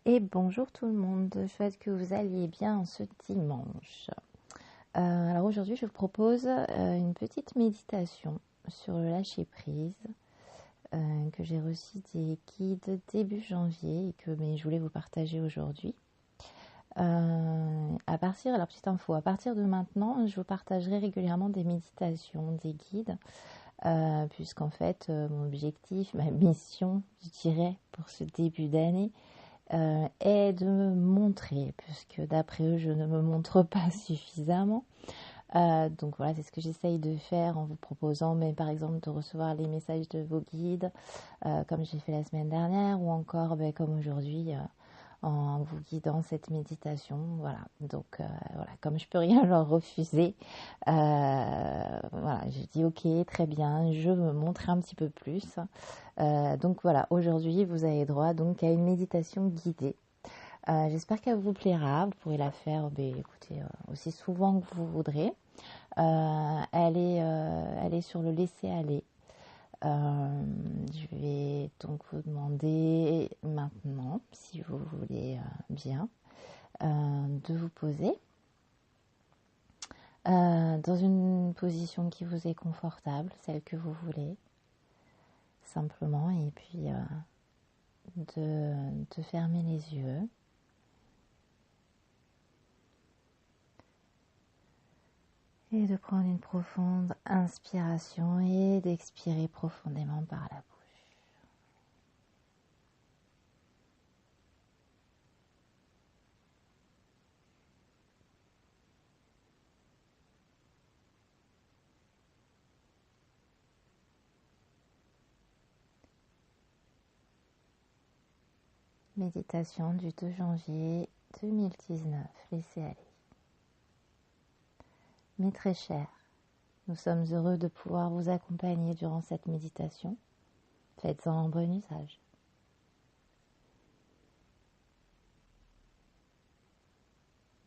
Et bonjour tout le monde, je souhaite que vous alliez bien ce dimanche. Alors aujourd'hui je vous propose une petite méditation sur le lâcher prise que j'ai reçu des guides début janvier et que je voulais vous partager aujourd'hui. Alors petite info, à partir de maintenant je vous partagerai régulièrement des méditations, des guides puisqu'en fait mon objectif, ma mission je dirais pour ce début d'année est de me montrer, puisque d'après eux, je ne me montre pas suffisamment. Donc voilà, c'est ce que j'essaye de faire en vous proposant, mais par exemple, de recevoir les messages de vos guides, comme j'ai fait la semaine dernière, ou encore comme aujourd'hui, en vous guidant cette méditation. Voilà, donc voilà, comme je peux rien leur refuser, voilà, je dis ok, très bien, je me montre un petit peu plus. Donc voilà, aujourd'hui vous avez droit donc à une méditation guidée. J'espère qu'elle vous plaira. Vous pourrez la faire, écoutez, aussi souvent que vous voudrez. Elle est sur le laisser aller. Je vais donc vous demander maintenant, si vous voulez bien, de vous poser dans une position qui vous est confortable, celle que vous voulez, simplement, et puis de fermer les yeux. Et de prendre une profonde inspiration et d'expirer profondément par la bouche. Méditation du 2 janvier 2019, laissez aller. Mes très chers, nous sommes heureux de pouvoir vous accompagner durant cette méditation. Faites-en un bon usage.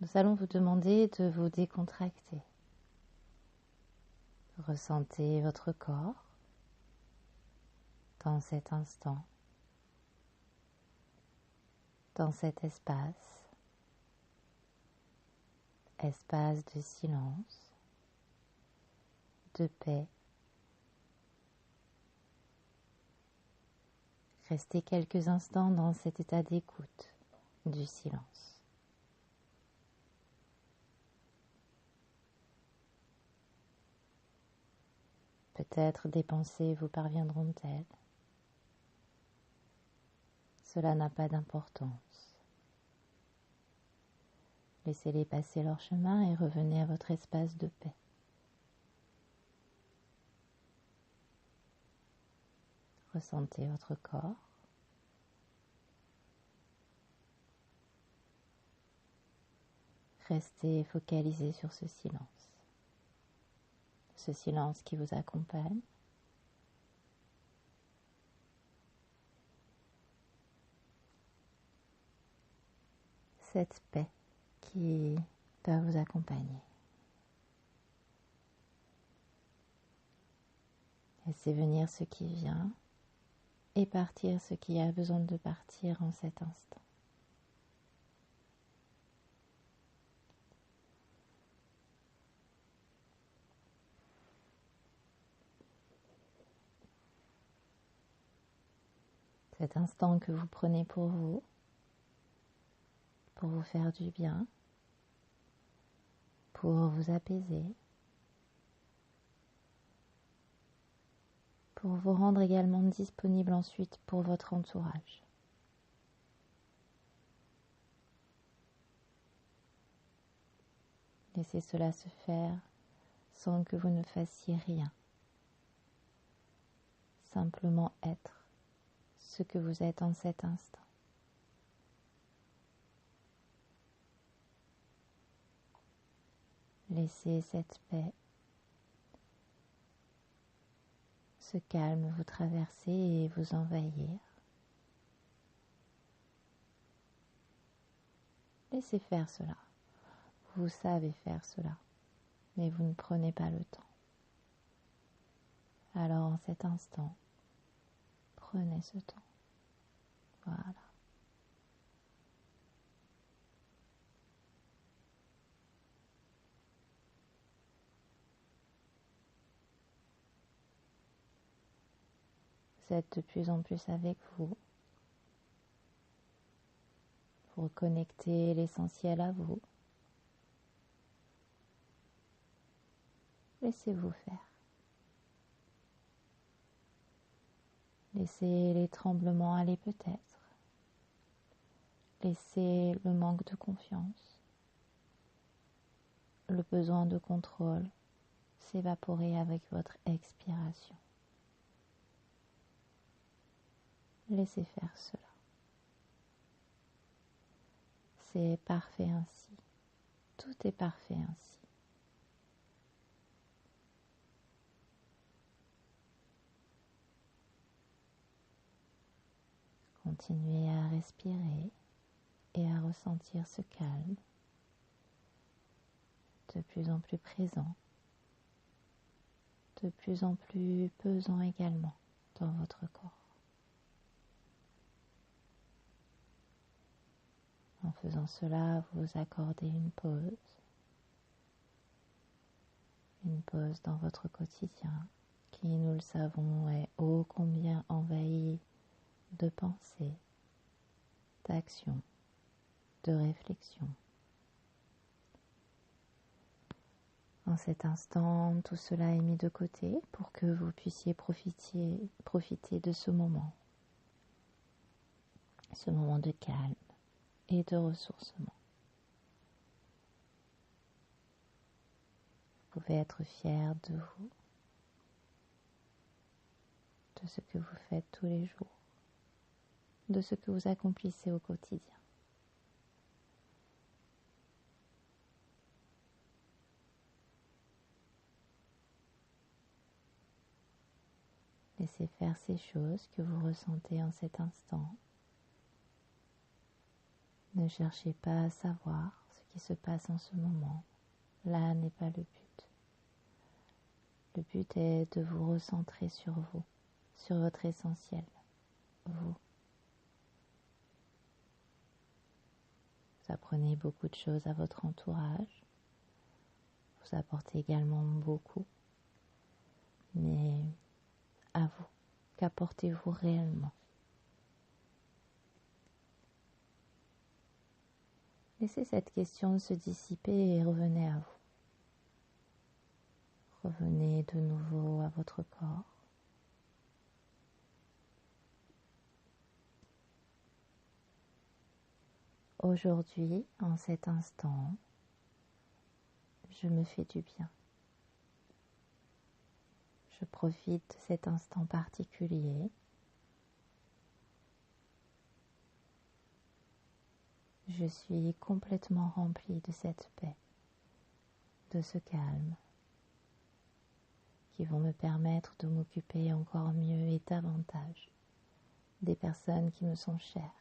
Nous allons vous demander de vous décontracter. Ressentez votre corps dans cet instant, dans cet espace de silence, de paix. Restez quelques instants dans cet état d'écoute du silence. Peut-être des pensées vous parviendront-elles. Cela n'a pas d'importance. Laissez-les passer leur chemin et revenez à votre espace de paix. Ressentez votre corps. Restez focalisé sur ce silence qui vous accompagne. Cette paix qui va vous accompagner. Laissez venir ce qui vient et partir ce qui a besoin de partir en cet instant. Cet instant que vous prenez pour vous faire du bien, pour vous apaiser, pour vous rendre également disponible ensuite pour votre entourage. Laissez cela se faire sans que vous ne fassiez rien. Simplement être ce que vous êtes en cet instant. Laissez cette paix, ce calme vous traverser et vous envahir. Laissez faire cela. Vous savez faire cela, mais vous ne prenez pas le temps. Alors en cet instant, prenez ce temps. Voilà. êtes de plus en plus avec vous. Vous reconnectez l'essentiel à vous. Laissez-vous faire. Laissez les tremblements aller peut-être. Laissez le manque de confiance, le besoin de contrôle s'évaporer avec votre expiration. Laissez faire cela. C'est parfait ainsi. Tout est parfait ainsi. Continuez à respirer et à ressentir ce calme de plus en plus présent, de plus en plus pesant également dans votre corps. En faisant cela, vous accordez une pause dans votre quotidien qui, nous le savons, est ô combien envahi de pensées, d'actions, de réflexions. En cet instant, tout cela est mis de côté pour que vous puissiez profiter de ce moment de calme et de ressourcement. Vous pouvez être fier de vous, de ce que vous faites tous les jours, de ce que vous accomplissez au quotidien. Laissez faire ces choses que vous ressentez en cet instant. Ne cherchez pas à savoir ce qui se passe en ce moment. Là n'est pas le but. Le but est de vous recentrer sur vous, sur votre essentiel, vous. Vous apprenez beaucoup de choses à votre entourage. Vous apportez également beaucoup. Mais à vous, qu'apportez-vous réellement? Laissez cette question se dissiper et revenez à vous. Revenez de nouveau à votre corps. Aujourd'hui, en cet instant, je me fais du bien. Je profite de cet instant particulier. Je suis complètement remplie de cette paix, de ce calme, qui vont me permettre de m'occuper encore mieux et davantage des personnes qui me sont chères.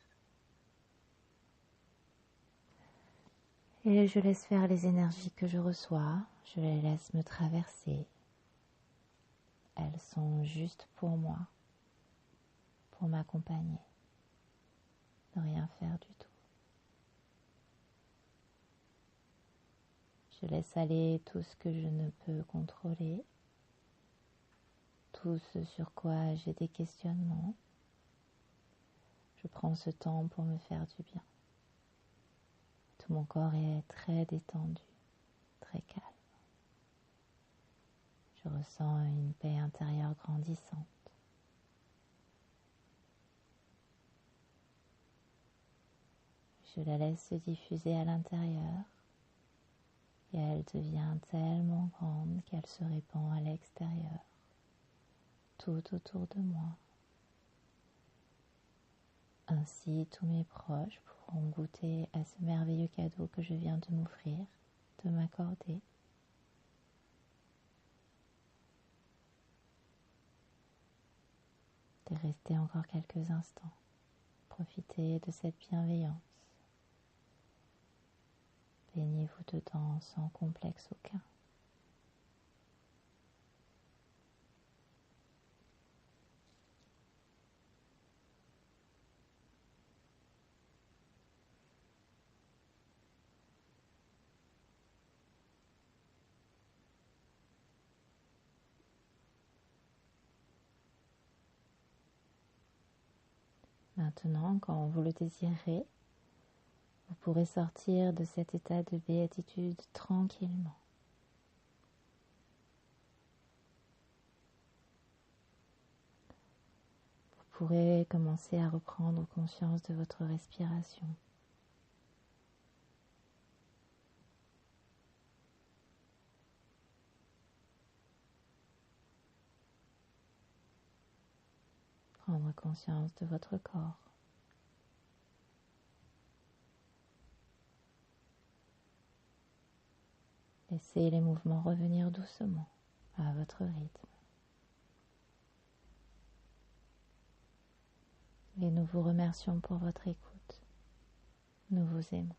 Et je laisse faire les énergies que je reçois, je les laisse me traverser. Elles sont juste pour moi, pour m'accompagner, ne rien faire du tout. Je laisse aller tout ce que je ne peux contrôler, tout ce sur quoi j'ai des questionnements. Je prends ce temps pour me faire du bien. Tout mon corps est très détendu, très calme. Je ressens une paix intérieure grandissante. Je la laisse se diffuser à l'intérieur et elle devient tellement grande qu'elle se répand à l'extérieur, tout autour de moi. Ainsi, tous mes proches pourront goûter à ce merveilleux cadeau que je viens de m'offrir, de m'accorder. De rester encore quelques instants, profitez de cette bienveillance. Baignez-vous dedans sans complexe aucun. Maintenant, quand vous le désirez, vous pourrez sortir de cet état de béatitude tranquillement. Vous pourrez commencer à reprendre conscience de votre respiration. Prendre conscience de votre corps. Laissez les mouvements revenir doucement à votre rythme. Et nous vous remercions pour votre écoute. Nous vous aimons.